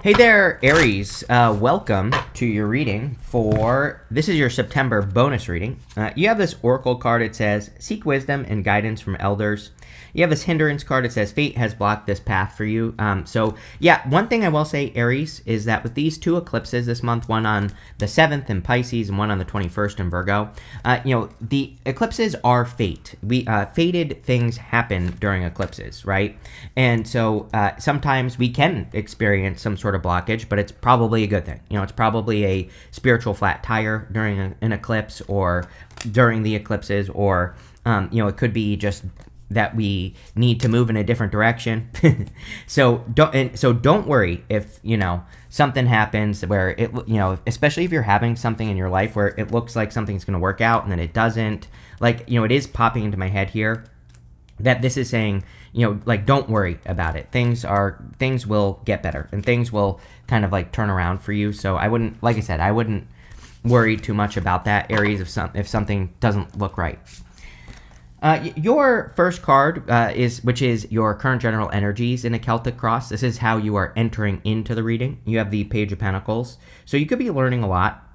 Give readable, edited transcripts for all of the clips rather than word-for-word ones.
Hey there, Aries. Welcome to your reading for this is your September bonus reading. You have this Oracle card. It says, Seek wisdom and guidance from elders. You have this hindrance card. It says, Fate has blocked this path for you. One thing I will say, Aries, is that with these two eclipses this month, one on the 7th in Pisces and one on the 21st in Virgo, the eclipses are fate. Fated things happen during eclipses, right? And so sometimes we can experience some sort of blockage, but it's probably a good thing. It's probably a spiritual flat tire during an eclipse or during the eclipses, or it could be just that we need to move in a different direction. So don't worry if something happens where it especially if you're having something in your life where it looks like something's going to work out and then it doesn't. It is popping into my head here that this is saying, don't worry about it. Things will get better and things will kind of turn around for you. So I wouldn't worry too much about that, Aries, if something doesn't look right. Your first card which is your current general energies in a Celtic cross. This is how you are entering into the reading. You have the Page of Pentacles. So you could be learning a lot.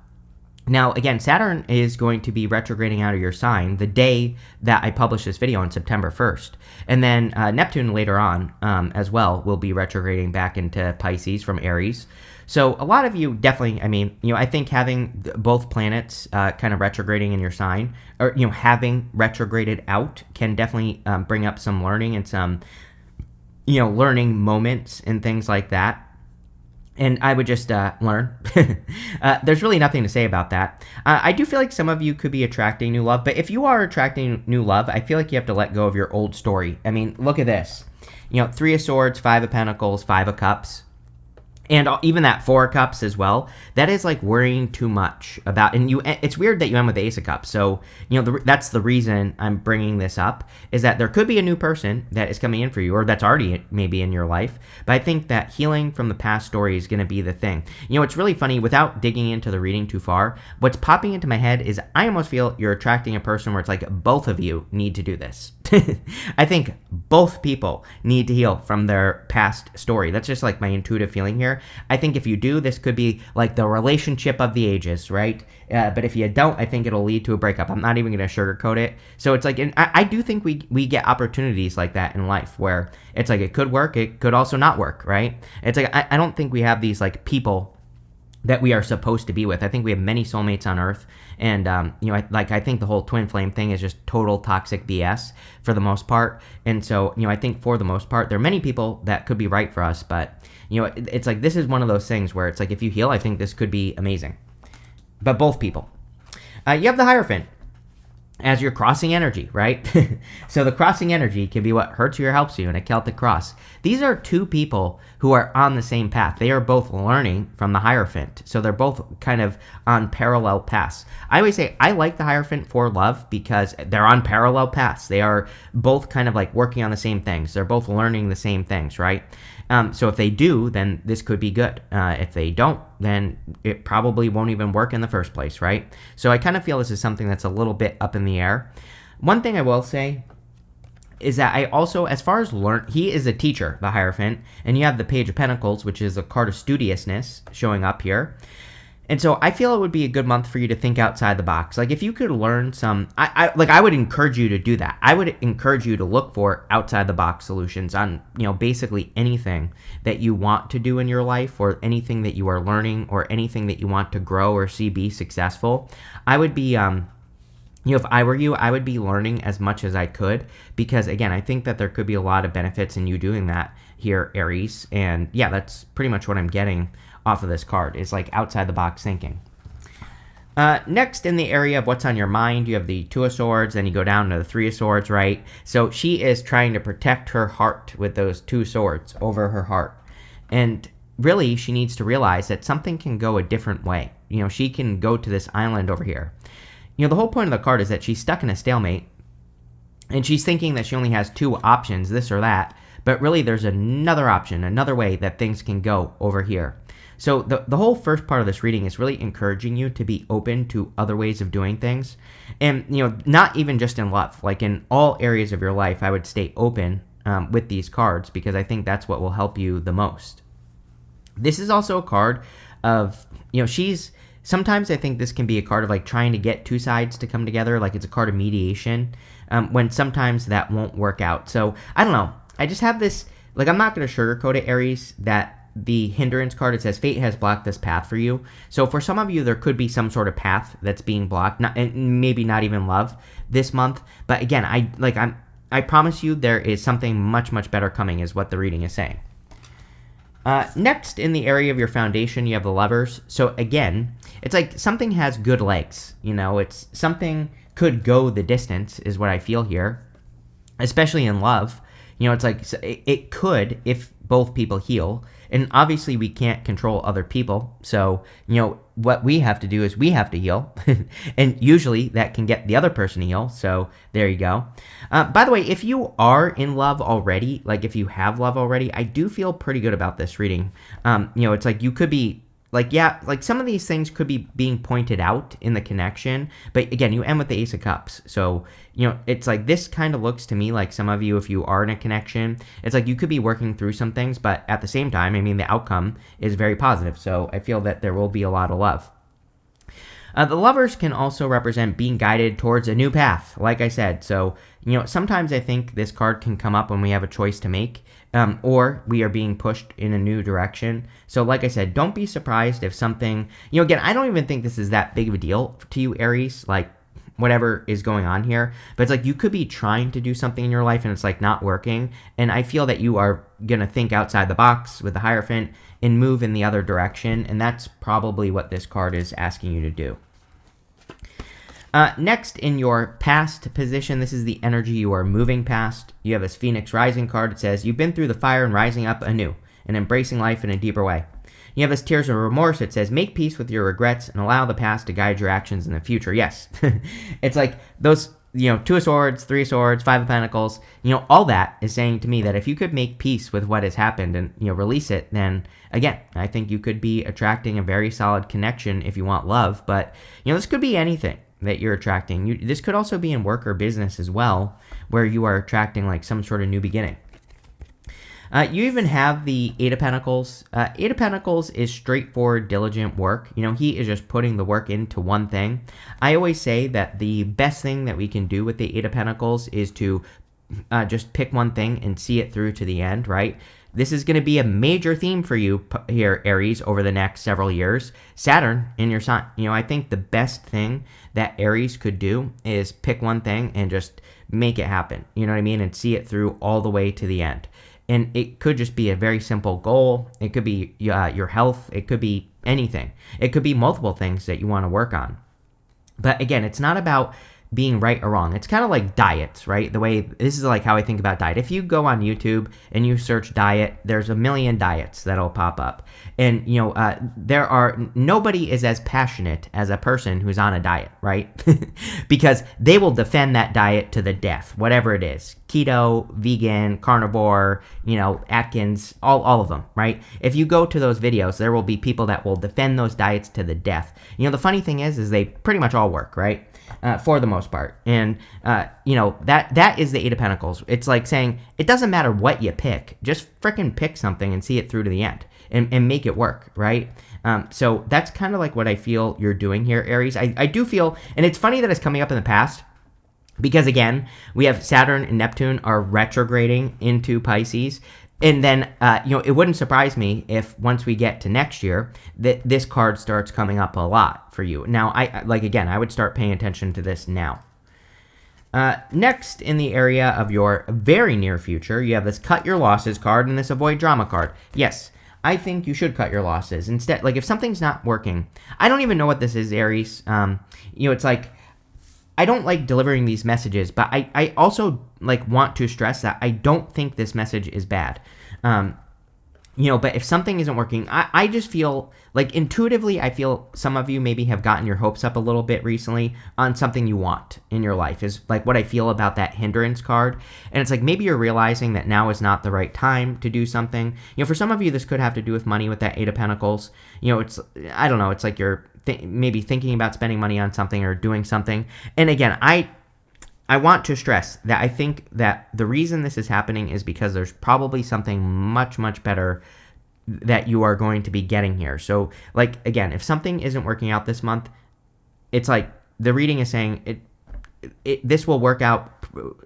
Now, again, Saturn is going to be retrograding out of your sign the day that I publish this video on September 1st. And then Neptune later on as well will be retrograding back into Pisces from Aries. So a lot of you definitely, I think having both planets kind of retrograding in your sign, or, having retrograded out can definitely bring up some learning and some, learning moments and things like that. And I would just learn. There's really nothing to say about that. I do feel like some of you could be attracting new love, but if you are attracting new love, I feel like you have to let go of your old story. Look at this. 3 of Swords, 5 of Pentacles, 5 of Cups. And even that 4 of Cups as well, that is worrying too much about, and it's weird that you end with the Ace of Cups. So, that's the reason I'm bringing this up, is that there could be a new person that is coming in for you, or that's already maybe in your life. But I think that healing from the past story is going to be the thing. It's really funny, without digging into the reading too far, what's popping into my head is I almost feel you're attracting a person where it's both of you need to do this. I think both people need to heal from their past story. That's just my intuitive feeling here. I think if you do, this could be the relationship of the ages, right? But if you don't, I think it'll lead to a breakup. I'm not even going to sugarcoat it. So it's and I do think we get opportunities like that in life where it's it could work, it could also not work, right? It's I don't think we have these people that we are supposed to be with. I think we have many soulmates on Earth, and I think the whole twin flame thing is just total toxic BS for the most part. And so I think for the most part there are many people that could be right for us, but it's this is one of those things where it's if you heal, I think this could be amazing. But both people. You have the Hierophant as your crossing energy, right? So the crossing energy can be what hurts you or helps you in a Celtic cross. These are two people who are on the same path. They are both learning from the Hierophant. So they're both kind of on parallel paths. I always say I like the Hierophant for love because they're on parallel paths. They are both kind of working on the same things. They're both learning the same things, right? So if they do, then this could be good. If they don't, then it probably won't even work in the first place, right? So I kind of feel this is something that's a little bit up in the air. One thing I will say is that I also, as far as he is a teacher, the Hierophant, and you have the Page of Pentacles, which is a card of studiousness showing up here. And so I feel it would be a good month for you to think outside the box. If you could learn some, I would encourage you to do that. I would encourage you to look for outside the box solutions on, basically anything that you want to do in your life, or anything that you are learning, or anything that you want to grow or see be successful. I would be, if I were you, I would be learning as much as I could, because again, I think that there could be a lot of benefits in you doing that here, Aries. And yeah, that's pretty much what I'm getting off of this card, is outside the box thinking. Next, in the area of what's on your mind, you have the 2 of Swords, then you go down to the 3 of Swords, right? So she is trying to protect her heart with those 2 swords over her heart. And really, she needs to realize that something can go a different way. She can go to this island over here. The whole point of the card is that she's stuck in a stalemate, and she's thinking that she only has 2 options, this or that, but really there's another option, another way that things can go over here. So the whole first part of this reading is really encouraging you to be open to other ways of doing things. And, not even just in love. In all areas of your life, I would stay open with these cards, because I think that's what will help you the most. This is also a card of, sometimes I think this can be a card of like trying to get two sides to come together. Like it's a card of mediation, when sometimes that won't work out. So I don't know. I just have this, like, I'm not going to sugarcoat it, Aries, that the hindrance card, it says fate has blocked this path for you. So for some of you, there could be some sort of path that's being blocked, and maybe not even love this month. But again, I promise you there is something much, much better coming, is what the reading is saying. Next, in the area of your foundation, you have the Lovers. So again, it's like something has good legs. It's something could go the distance, is what I feel here, especially in love. It's like it could, if both people heal. And obviously we can't control other people. So, what we have to do is we have to heal. And usually that can get the other person to heal. So there you go. By the way, if you are in love already, like if you have love already, I do feel pretty good about this reading. It's like you could be like some of these things could be being pointed out in the connection, but again, you end with the Ace of Cups. So, it's like this kind of looks to me like some of you, if you are in a connection, it's like you could be working through some things, but at the same time, I mean, the outcome is very positive. So I feel that there will be a lot of love. The Lovers can also represent being guided towards a new path, like I said. So, sometimes I think this card can come up when we have a choice to make, or we are being pushed in a new direction. So, like I said, don't be surprised if something, again, I don't even think this is that big of a deal to you, Aries, like whatever is going on here. But it's like you could be trying to do something in your life and it's like not working. And I feel that you are going to think outside the box with the Hierophant and move in the other direction. And that's probably what this card is asking you to do. Next, in your past position, this is the energy you are moving past. You have this Phoenix Rising card. It says, you've been through the fire and rising up anew and embracing life in a deeper way. You have this Tears of Remorse. It says, make peace with your regrets and allow the past to guide your actions in the future. Yes, it's like those, Two of Swords, Three of Swords, Five of Pentacles, all that is saying to me that if you could make peace with what has happened and, release it, then again, I think you could be attracting a very solid connection if you want love. But, this could be anything that you're attracting. This could also be in work or business as well, where you are attracting like some sort of new beginning. You even have the Eight of Pentacles. Eight of Pentacles is straightforward, diligent work. He is just putting the work into one thing. I always say that the best thing that we can do with the Eight of Pentacles is to just pick one thing and see it through to the end, right? This is going to be a major theme for you here, Aries, over the next several years. Saturn in your sign. I think the best thing that Aries could do is pick one thing and just make it happen. You know what I mean? And see it through all the way to the end. And it could just be a very simple goal. It could be your health. It could be anything. It could be multiple things that you want to work on. But again, it's not about being right or wrong. It's kind of like diets, right? This is like how I think about diet. If you go on YouTube and you search diet, there's a million diets that'll pop up. And, nobody is as passionate as a person who's on a diet, right? Because they will defend that diet to the death, whatever it is. Keto, vegan, carnivore, Atkins, all of them, right? If you go to those videos, there will be people that will defend those diets to the death. The funny thing is they pretty much all work, right? For the most part. And, that is the Eight of Pentacles. It's like saying, it doesn't matter what you pick. Just frickin' pick something and see it through to the end and make it work, right? So that's kind of like what I feel you're doing here, Aries. I do feel, and it's funny that it's coming up in the past, because again, we have Saturn and Neptune are retrograding into Pisces. And then, it wouldn't surprise me if once we get to next year, that this card starts coming up a lot for you. Now, I would start paying attention to this now. Next, in the area of your very near future, you have this Cut Your Losses card and this Avoid Drama card. Yes, I think you should cut your losses. Instead, like if something's not working, I don't even know what this is, Aries. It's like, I don't like delivering these messages, but I also want to stress that I don't think this message is bad. But if something isn't working, I just feel like intuitively, I feel some of you maybe have gotten your hopes up a little bit recently on something you want in your life is like what I feel about that hindrance card. And it's like, maybe you're realizing that now is not the right time to do something. For some of you, this could have to do with money with that Eight of Pentacles. I don't know. It's like you're maybe thinking about spending money on something or doing something. And again, I want to stress that I think that the reason this is happening is because there's probably something much, much better that you are going to be getting here. So, like, again, if something isn't working out this month, it's like the reading is saying this will work out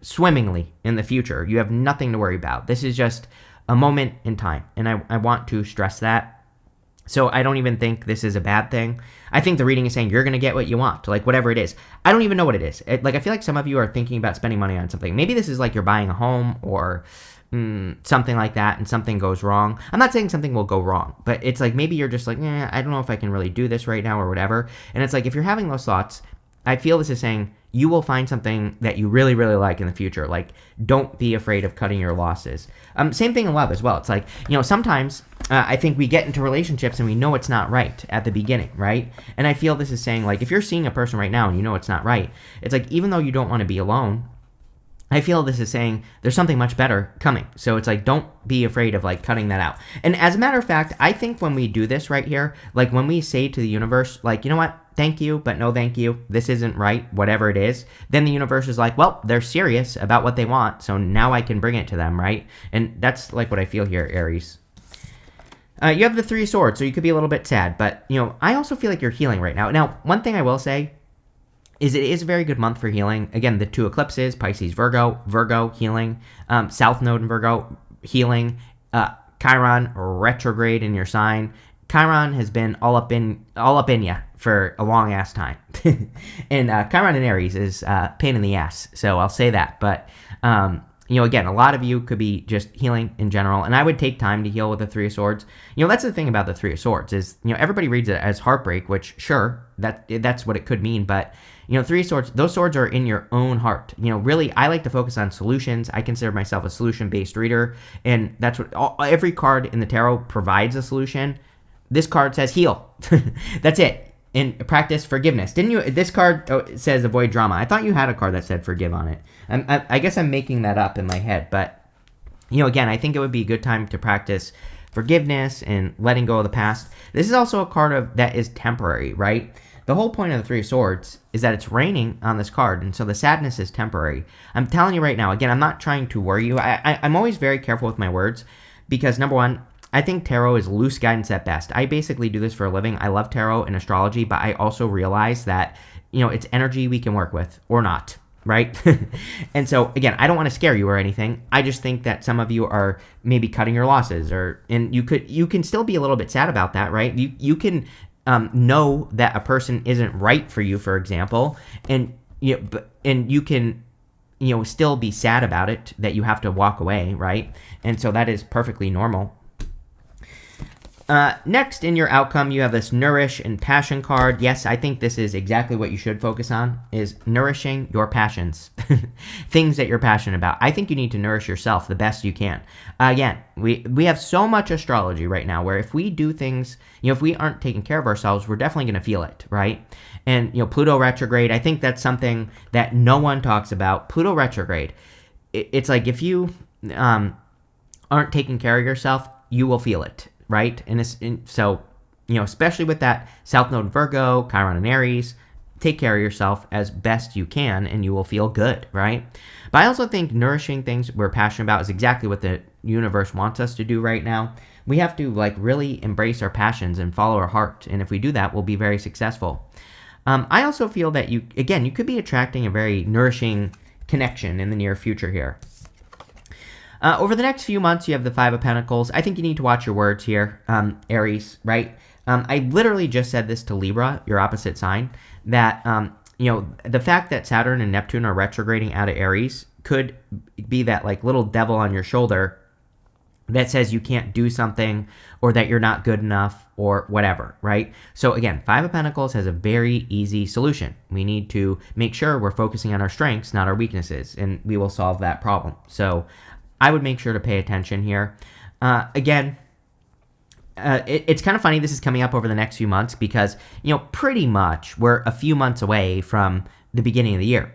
swimmingly in the future. You have nothing to worry about. This is just a moment in time, and I want to stress that. So I don't even think this is a bad thing. I think the reading is saying you're going to get what you want, like whatever it is. I don't even know what it is. Like, I feel like some of you are thinking about spending money on something. Maybe this is like you're buying a home or something like that, and something goes wrong. I'm not saying something will go wrong, but it's like maybe you're just like, I don't know if I can really do this right now or whatever. And it's like if you're having those thoughts, I feel this is saying you will find something that you really, really like in the future. Like, don't be afraid of cutting your losses. Same thing in love as well. It's like, sometimes I think we get into relationships and we know it's not right at the beginning, right? And I feel this is saying, like, if you're seeing a person right now and you know it's not right, it's like, even though you don't want to be alone, I feel this is saying there's something much better coming. So it's like, don't be afraid of like cutting that out. And as a matter of fact, I think when we do this right here, like when we say to the universe, like, you know what, thank you, but no thank you, this isn't right, whatever it is, then the universe is like, well, they're serious about what they want, so now I can bring it to them, right? And that's like what I feel here, Aries. You have the Three of Swords, so you could be a little bit sad, but, I also feel like you're healing right now. Now, one thing I will say is it is a very good month for healing. Again, the 2 eclipses, Pisces, Virgo healing, South Node in Virgo healing, Chiron retrograde in your sign. Chiron has been all up in you for a long ass time, and Chiron in Aries is pain in the ass. So I'll say that. But again, a lot of you could be just healing in general, and I would take time to heal with the Three of Swords. That's the thing about the Three of Swords is everybody reads it as heartbreak, which sure that's what it could mean, but Three of Swords, those swords are in your own heart. Really, I like to focus on solutions. I consider myself a solution-based reader, and that's what every card in the tarot provides a solution. This card says heal. That's it. And practice forgiveness. Didn't you? This card says avoid drama. I thought you had a card that said forgive on it. I guess I'm making that up in my head, but again, I think it would be a good time to practice forgiveness and letting go of the past. This is also a card that is temporary, right? The whole point of the Three of Swords is that it's raining on this card, and so the sadness is temporary. I'm telling you right now, again, I'm not trying to worry you. I'm always very careful with my words because, number one, I think tarot is loose guidance at best. I basically do this for a living. I love tarot and astrology, but I also realize that, it's energy we can work with or not, right? And so, again, I don't want to scare you or anything. I just think that some of you are maybe cutting your losses, and you can still be a little bit sad about that, right? You can know that a person isn't right for you, for example, and you can still be sad about it, that you have to walk away, right? And so that is perfectly normal. Next in your outcome, you have this Nourish and Passion card. Yes, I think this is exactly what you should focus on, is nourishing your passions. Things that you're passionate about. I think you need to nourish yourself the best you can. Again, we have so much astrology right now where if we do things, if we aren't taking care of ourselves, we're definitely going to feel it, right? And, Pluto retrograde, I think that's something that no one talks about. Pluto retrograde, it's like if you aren't taking care of yourself, you will feel it. Right? So, especially with that South Node Virgo, Chiron and Aries, take care of yourself as best you can and you will feel good, right? But I also think nourishing things we're passionate about is exactly what the universe wants us to do right now. We have to really embrace our passions and follow our heart. And if we do that, we'll be very successful. I also feel that you could be attracting a very nourishing connection in the near future here. Over the next few months, you have the Five of Pentacles. I think you need to watch your words here, Aries, right? I literally just said this to Libra, your opposite sign, that, the fact that Saturn and Neptune are retrograding out of Aries could be that, little devil on your shoulder that says you can't do something or that you're not good enough or whatever, right? So again, Five of Pentacles has a very easy solution. We need to make sure we're focusing on our strengths, not our weaknesses, and we will solve that problem. So I would make sure to pay attention here. Again, it's kind of funny this is coming up over the next few months because, pretty much we're a few months away from the beginning of the year.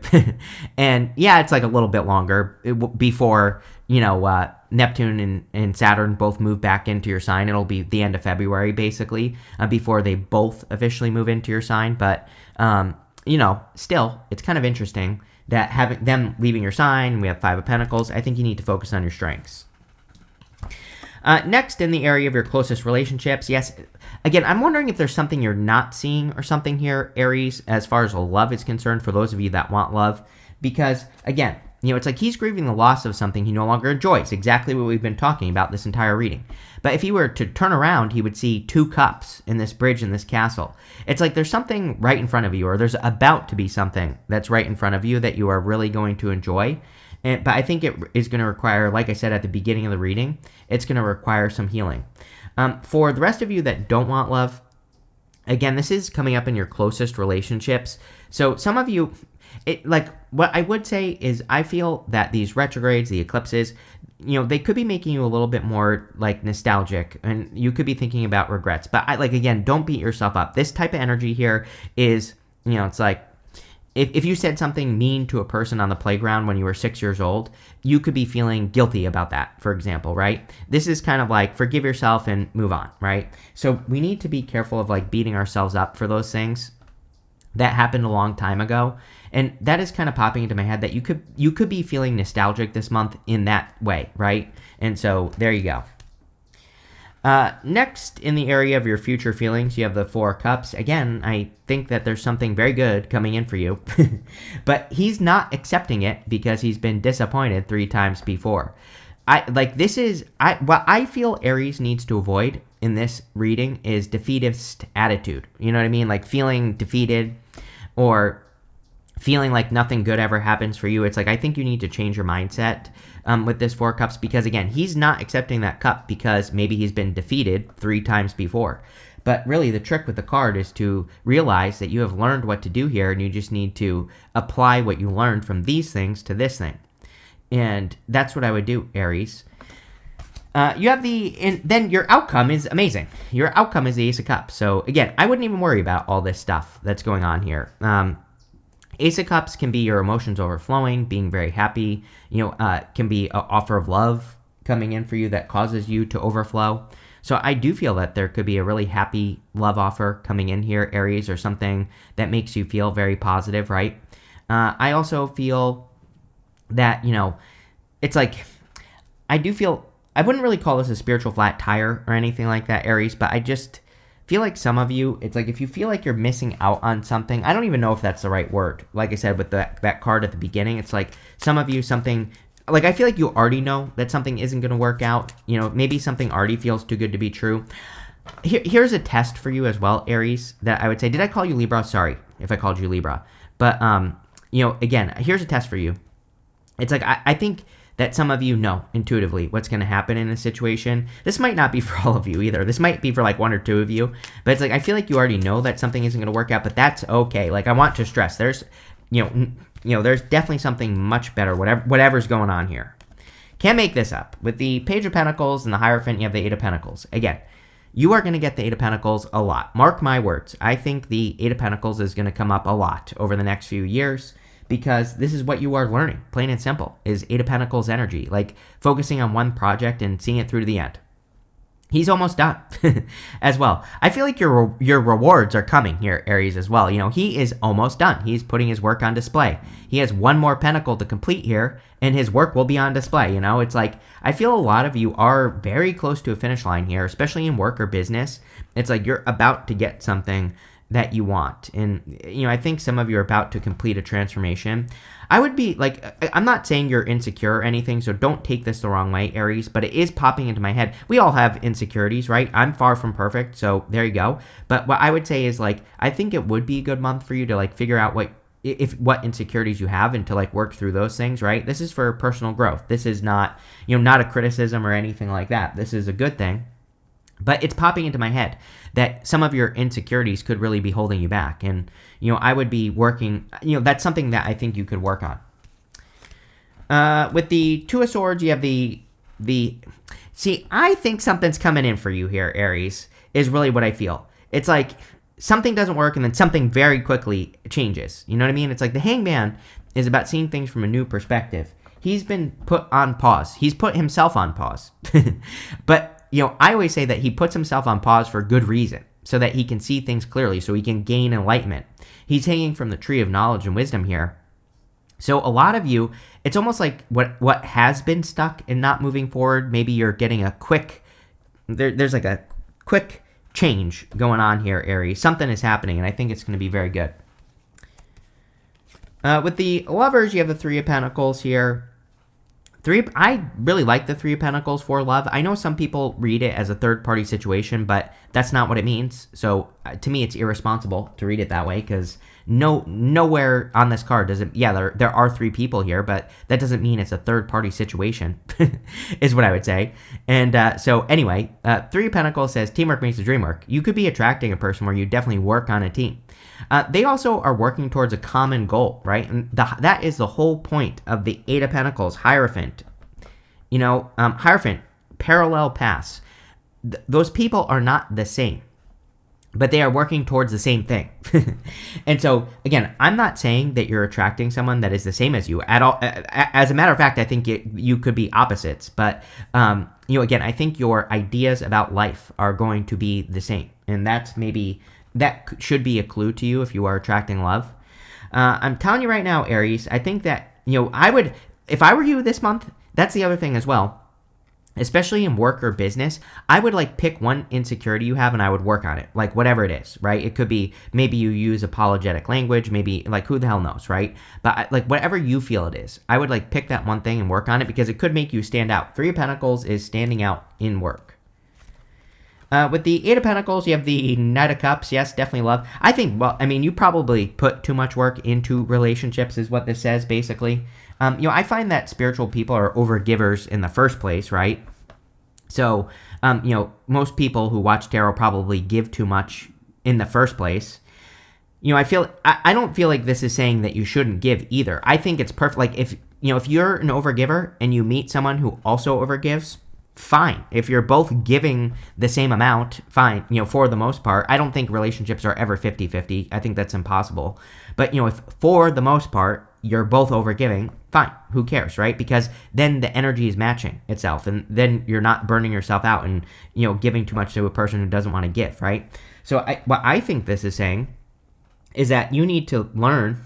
And yeah, it's a little bit longer before, Neptune and Saturn both move back into your sign. It'll be the end of February, basically, before they both officially move into your sign. But, still, it's kind of interesting that having them leaving your sign, we have Five of Pentacles, I think you need to focus on your strengths. Next, in the area of your closest relationships, yes, again, I'm wondering if there's something you're not seeing or something here, Aries, as far as love is concerned, for those of you that want love. Because, again, it's like he's grieving the loss of something he no longer enjoys, exactly what we've been talking about this entire reading. But if he were to turn around, he would see 2 cups in this bridge in this castle. It's like there's something right in front of you, or there's about to be something that's right in front of you that you are really going to enjoy. But I think it is going to require, like I said at the beginning of the reading, it's going to require some healing. For the rest of you that don't want love, again, this is coming up in your closest relationships. So some of you, what I would say is I feel that these retrogrades, the eclipses, they could be making you a little bit more nostalgic, and you could be thinking about regrets. But again, don't beat yourself up. This type of energy here is, it's like, if you said something mean to a person on the playground when you were 6 years old, you could be feeling guilty about that, for example, right? This is kind of like forgive yourself and move on, right? So we need to be careful of beating ourselves up for those things that happened a long time ago. And that is kind of popping into my head that you could be feeling nostalgic this month in that way, right? And so there you go. Next, in the area of your future feelings, you have the 4 cups. Again, I think that there's something very good coming in for you, but he's not accepting it because he's been disappointed 3 times before. What I feel Aries needs to avoid in this reading is defeatist attitude. You know what I mean? Like feeling defeated or feeling like nothing good ever happens for you. It's like, I think you need to change your mindset with this 4 cups, because again, he's not accepting that cup because maybe he's been defeated 3 times before. But really the trick with the card is to realize that you have learned what to do here, and you just need to apply what you learned from these things to this thing. And that's what I would do, Aries. You have then your outcome is amazing. Your outcome is the Ace of Cups. So again, I wouldn't even worry about all this stuff that's going on here. Ace of Cups can be your emotions overflowing, being very happy. Can be an offer of love coming in for you that causes you to overflow. So I do feel that there could be a really happy love offer coming in here, Aries, or something that makes you feel very positive, right? I also feel that, it's like, I wouldn't really call this a spiritual flat tire or anything like that, Aries, but I just feel like some of you, it's like if you feel like you're missing out on something, I don't even know if that's the right word. Like I said with that card at the beginning, it's like some of you I feel like you already know that something isn't going to work out. Maybe something already feels too good to be true. Here's a test for you as well, Aries, that I would say, did I call you Libra? Sorry if I called you Libra. But, again, here's a test for you. It's like, I think that some of you know intuitively what's going to happen in a situation. This might not be for all of you either. This might be for 1 or 2 of you. But it's like, I feel like you already know that something isn't going to work out, but that's okay. I want to stress, there's, there's definitely something much better, whatever's going on here. Can't make this up. With the Page of Pentacles and the Hierophant, you have the 8 of Pentacles. Again, you are going to get the 8 of Pentacles a lot. Mark my words. I think the 8 of Pentacles is going to come up a lot over the next few years, because this is what you are learning, plain and simple, is 8 of Pentacles energy, focusing on one project and seeing it through to the end. He's almost done as well. I feel like your rewards are coming here, Aries, as well. He is almost done. He's putting his work on display. He has 1 more pentacle to complete here, and his work will be on display. It's like, I feel a lot of you are very close to a finish line here, especially in work or business. It's like you're about to get something that you want. And, I think some of you are about to complete a transformation. I would be I'm not saying you're insecure or anything, so don't take this the wrong way, Aries, but it is popping into my head. We all have insecurities, right? I'm far from perfect, so there you go. But what I would say is I think it would be a good month for you to figure out what insecurities you have and to work through those things, right? This is for personal growth. This is not, not a criticism or anything like that. This is a good thing. But it's popping into my head that some of your insecurities could really be holding you back. And, I would be working, that's something that I think you could work on. With the 2 of Swords, you have see, I think something's coming in for you here, Aries, is really what I feel. It's like something doesn't work and then something very quickly changes. You know what I mean? It's like the Hangman is about seeing things from a new perspective. He's been put on pause. He's put himself on pause. But I always say that he puts himself on pause for good reason, so that he can see things clearly, so he can gain enlightenment. He's hanging from the tree of knowledge and wisdom here. So a lot of you, it's almost like what has been stuck and not moving forward, maybe you're getting a quick there's like a quick change going on here, Aries. Something is happening, and I think it's going to be very good. With the lovers, you have the Three of Pentacles here. I really like the Three of Pentacles for love. I know some people read it as a third-party situation, but that's not what it means. So to me, it's irresponsible to read it that way, because nowhere on this card does it. Yeah, there are three people here, but that doesn't mean it's a third-party situation, is what I would say. And so anyway, Three of Pentacles says teamwork makes the dream work. You could be attracting a person where you definitely work on a team. They also are working towards a common goal, right? And that is the whole point of the Eight of Pentacles, Hierophant. Hierophant, parallel paths. Those people are not the same, but they are working towards the same thing. And so, again, I'm not saying that you're attracting someone that is the same as you at all. As a matter of fact, I think you could be opposites. But, again, I think your ideas about life are going to be the same. And that should be a clue to you if you are attracting love. I'm telling you right now, Aries, I think that, I would, if I were you this month, that's the other thing as well. Especially in work or business, I would pick one insecurity you have and I would work on it, whatever it is, right? It could be maybe you use apologetic language, maybe who the hell knows, right? But whatever you feel it is, I would pick that one thing and work on it, because it could make you stand out. Three of Pentacles is standing out in work. With the Eight of Pentacles, you have the Knight of Cups. Yes, definitely love. I think, you probably put too much work into relationships is what this says, basically. I find that spiritual people are overgivers in the first place, right? So, most people who watch tarot probably give too much in the first place. I don't feel like this is saying that you shouldn't give either. I think it's perfect. If you're an overgiver and you meet someone who also overgives, fine. If you're both giving the same amount, fine, for the most part. I don't think relationships are ever 50-50. I think that's impossible. But, if for the most part, you're both overgiving, fine. Who cares, right? Because then the energy is matching itself, and then you're not burning yourself out and, giving too much to a person who doesn't want to give, right? So what I think this is saying is that you need to learn,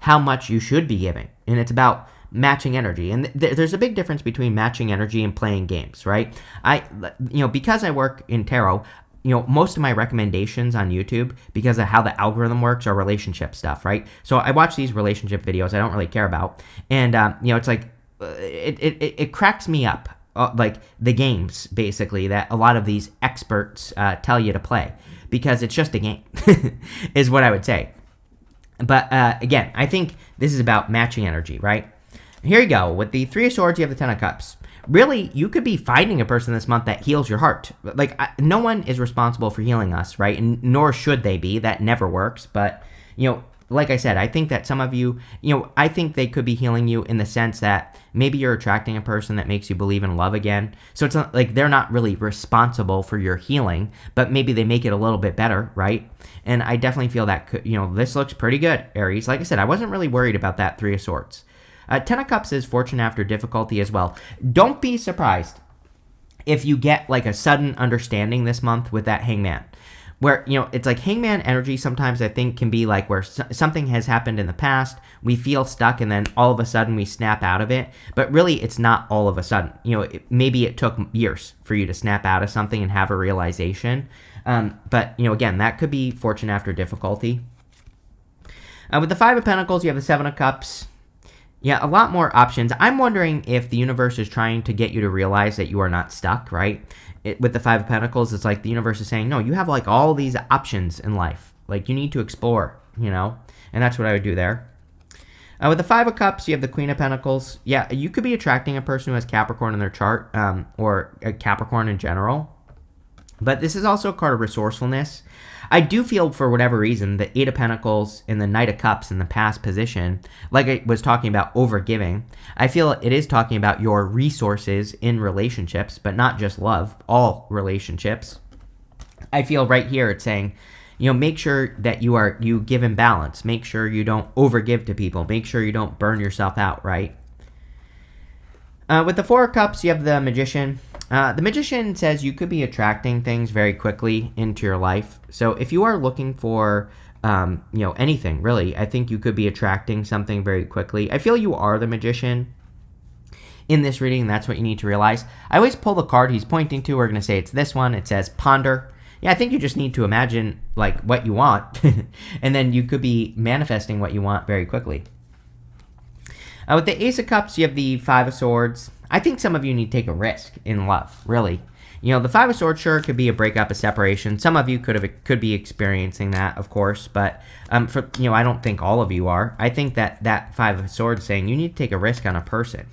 how much you should be giving. And it's about matching energy. And there's a big difference between matching energy and playing games, right? Because I work in tarot, most of my recommendations on YouTube, because of how the algorithm works, are relationship stuff, right? So I watch these relationship videos I don't really care about. And, it's it cracks me up, the games, basically, that a lot of these experts tell you to play, because it's just a game, is what I would say. But, again, I think this is about matching energy, right? Here you go. With the Three of Swords, you have the Ten of Cups. Really, you could be finding a person this month that heals your heart. No one is responsible for healing us, right? And nor should they be. That never works. But, like I said, I think that some of you, I think they could be healing you in the sense that maybe you're attracting a person that makes you believe in love again. So it's not they're not really responsible for your healing, but maybe they make it a little bit better, right? And I definitely feel that, this looks pretty good, Aries. Like I said, I wasn't really worried about that Three of Swords. Ten of Cups is fortune after difficulty as well. Don't be surprised if you get a sudden understanding this month with that Hangman. Where, it's Hangman energy sometimes I think can be where something has happened in the past, we feel stuck, and then all of a sudden we snap out of it. But really, it's not all of a sudden. Maybe it took years for you to snap out of something and have a realization. But, again, that could be fortune after difficulty. With the Five of Pentacles, you have the Seven of Cups. Yeah, a lot more options. I'm wondering if the universe is trying to get you to realize that you are not stuck, right? With the Five of Pentacles, it's the universe is saying, no, you have all these options in life. You need to explore, and that's what I would do there. With the Five of Cups, you have the Queen of Pentacles. Yeah, you could be attracting a person who has Capricorn in their chart, or a Capricorn in general. But this is also a card of resourcefulness. I do feel, for whatever reason, the Eight of Pentacles and the Knight of Cups in the past position, like I was talking about overgiving, I feel it is talking about your resources in relationships, but not just love, all relationships. I feel right here it's saying, make sure that you give in balance. Make sure you don't overgive to people. Make sure you don't burn yourself out, right? With the Four of Cups, you have the Magician. The Magician says you could be attracting things very quickly into your life. So if you are looking for, anything, really, I think you could be attracting something very quickly. I feel you are the Magician. in this reading. That's what you need to realize. I always pull the card he's pointing to. We're going to say it's this one. It says ponder. Yeah, I think you just need to imagine like what you want, and then you could be manifesting what you want very quickly. With the Ace of Cups, you have the Five of Swords. I think some of you need to take a risk in love, really. The Five of Swords sure could be a breakup, a separation. Some of you could be experiencing that, of course, but I don't think all of you are. I think that Five of Swords is saying you need to take a risk on a person,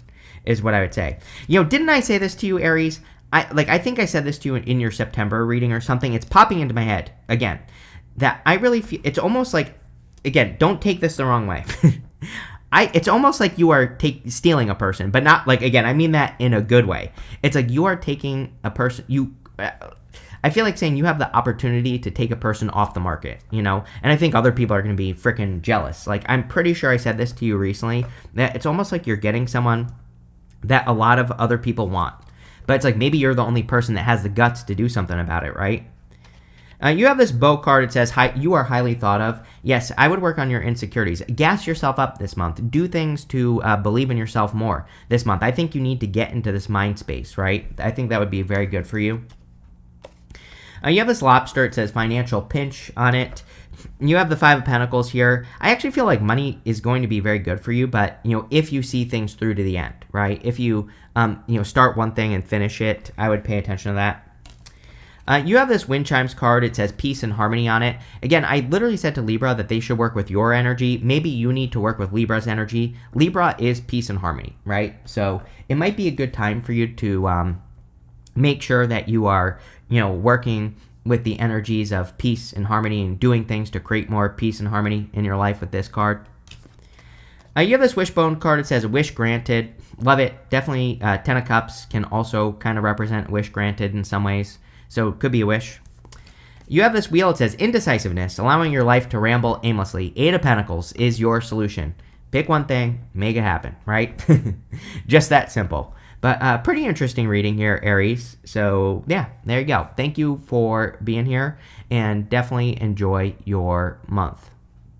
is what I would say. Didn't I say this to you, Aries? I think I said this to you in your September reading or something. It's popping into my head again. That I really feel it's almost like, again, don't take this the wrong way. It's almost like you are stealing a person, but not like, again, I mean that in a good way. It's like you are taking a person, I feel like saying you have the opportunity to take a person off the market, and I think other people are going to be freaking jealous. Like, I'm pretty sure I said this to you recently, that it's almost like you're getting someone that a lot of other people want. But it's like maybe you're the only person that has the guts to do something about it, right? You have this bow card. It says, you are highly thought of. Yes, I would work on your insecurities. Gas yourself up this month. Do things to believe in yourself more this month. I think you need to get into this mind space, right? I think that would be very good for you. You have this lobster. It says financial pinch on it. You have the Five of Pentacles here. I actually feel like money is going to be very good for you, but, if you see things through to the end, right? If you, start one thing and finish it, I would pay attention to that. You have this wind chimes card. It says peace and harmony on it. Again, I literally said to Libra that they should work with your energy. Maybe you need to work with Libra's energy. Libra is peace and harmony, right? So it might be a good time for you to make sure that you are, working with the energies of peace and harmony and doing things to create more peace and harmony in your life with this card. You have this wishbone card. It says wish granted. Love it. Definitely Ten of Cups can also kind of represent wish granted in some ways. So it could be a wish. You have this wheel. It says indecisiveness, allowing your life to ramble aimlessly. Eight of Pentacles is your solution. Pick one thing, make it happen, right? Just that simple. But pretty interesting reading here, Aries. So yeah, there you go. Thank you for being here, and definitely enjoy your month.